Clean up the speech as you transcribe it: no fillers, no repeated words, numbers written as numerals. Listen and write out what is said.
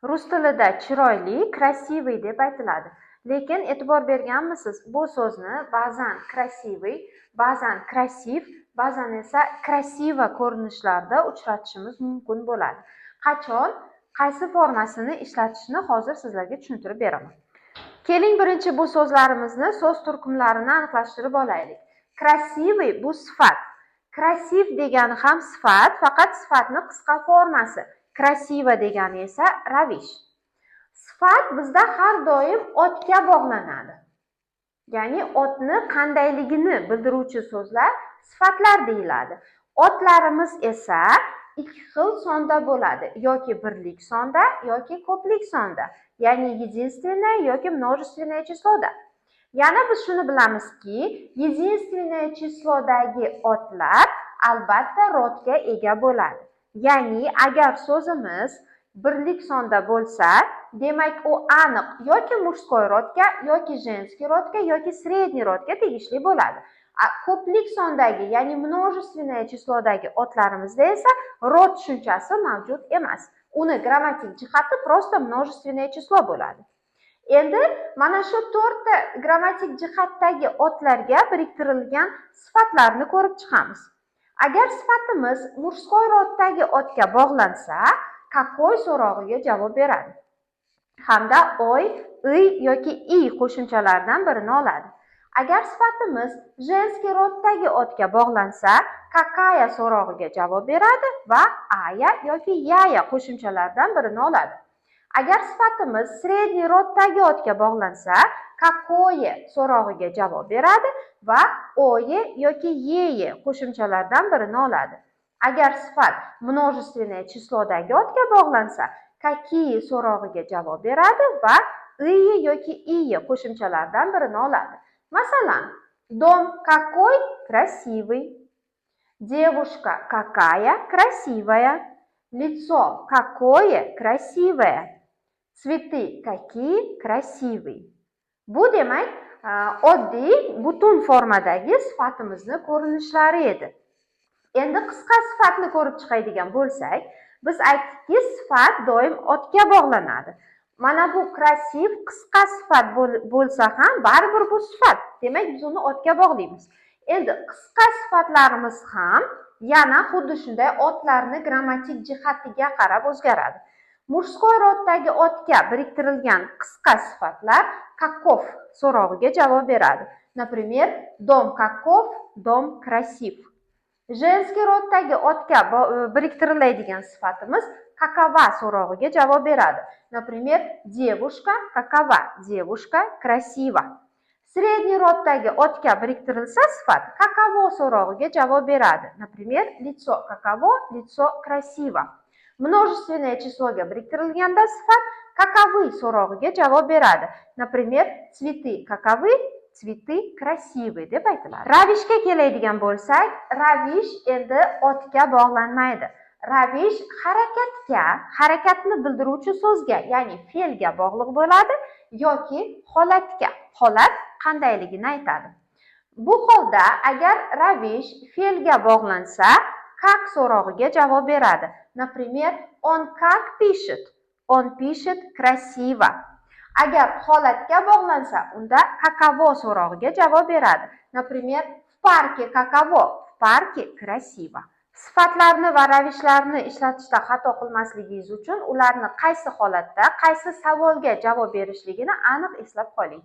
Rus tilida chiroyli, krasivый deb aytiladi. Lekin e'tibor berganmisiz, bu so'zni ba'zan krasivый, ba'zan krasiv, ba'zan esa krasiva ko'rinishlarda uchratishimiz mumkin bo'ladi. Qachon, qaysi formasini ishlatishni hozir sizlarga tushuntirib beraman. Keling, birinchi bu so'zlarimizni so'z turkumlarini aniqlashtirib olaylik. Krasivый bu sifat. Krasiv degani ham sifat, faqat sifatni qisqa formasi. Krasiva degani esa ravish. Sifat bizda har doim otga bog'lanadi. Ya'ni otni qandayligini bildiruvchi so'zlar sifatlar deyiladi. Otlarimiz esa ikki xil sonda bo'ladi, yoki birlik sonda, yoki ko'plik sonda, ya'ni единственное yoki множественное числоda. Yana biz shuni bilamizki, единственное числодagi otlar albatta rodga ega bo'ladi. Ya'ni agar so'zimiz birlik sonda bo'lsa, demak u aniq yoki мужской rodga, yoki женский rodga, yoki средний rodga tegishli bo'ladi. Ko'plik sondagi, ya'ni множественное числодagi otlarimizda esa rod tushunchasi mavjud emas. Uni grammatik jihati просто множественное число bo'ladi. Endi mana shu 4 ta grammatik jihatdagi otlarga biriktirilgan sifatlarni ko'rib chiqamiz. Agar sifatimiz мужской roddagi otga bog'lansa, какой so'rog'iga javob beradi. Hamda oy, iy yoki i qo'shimchalaridan birini oladi. Agar sifatimiz женский roddagi otga bog'lansa, какая so'rog'iga javob beradi va aya yoki yaya qo'shimchalaridan birini oladi. Agar sifatimiz средний roddagi otga bog'lansa, какое so'rog'iga javob beradi va oye yoki yeye qo'shimchalardan birini oladi. Agar sifat множественное числодagi otga bog'lansa, какие so'rog'iga javob beradi va iye yoki iye qo'shimchalardan birini oladi. Masalan, дом какой красивый, девушка какая красивая, лицо какое красивое, цветы какие красивые. Bu demak, oddiy butun formadagi sifatimizni ko'rinishlari edi. Endi qisqa sifatni ko'rib chiqadigan bo'lsak, biz aytdikki, sifat doim otga bog'lanadi. Mana bu krasiv qisqa sifat bo'lsa ham baribir bu sifat. Demak, biz uni otga bog'laymiz. Endi qisqa sifatlarimiz ham yana xuddi shunday otlarni grammatik jihatiga qarab o'zgaradi. Мужской roddagi otga biriktirilgan qisqa sifatlar каков so'rog'iga javob beradi. Например, дом каков, дом красив. Женский roddagi otga biriktiriladigan sifatimiz какова so'rog'iga javob beradi. Например, девушка какова, девушка красива. Средний roddagi otga biriktirilsa sifat каково so'rog'iga javob beradi. Например, лицо каково, лицо красиво. Множественное числоga biriktirilganda sifat каковы so'rog'iga javob beradi. Например, цветы каковы, цветы красивые deb aytiladi. Ravishga keladigan bo'lsak, ravish endi otga bog'lanmaydi. Ravish harakatni bildiruvchi so'zga, ya'ni fe'lga bog'liq bo'ladi yoki holatga. Holat qandayligini aytadi. Bu holda agar ravish fe'lga bog'lansa, как so'rog'iga javob beradi. Например, он как пишет? Он пишет красиво. Agar holatga bog'lansa, unda каково so'rog'iga javob beradi. Например, в парке каково? В парке красиво. Sifatlarni va ravishlarni ishlatishda xato qilmasligingiz uchun ularni qaysi holatda, qaysi savolga javob berishligini aniq eslab qoling.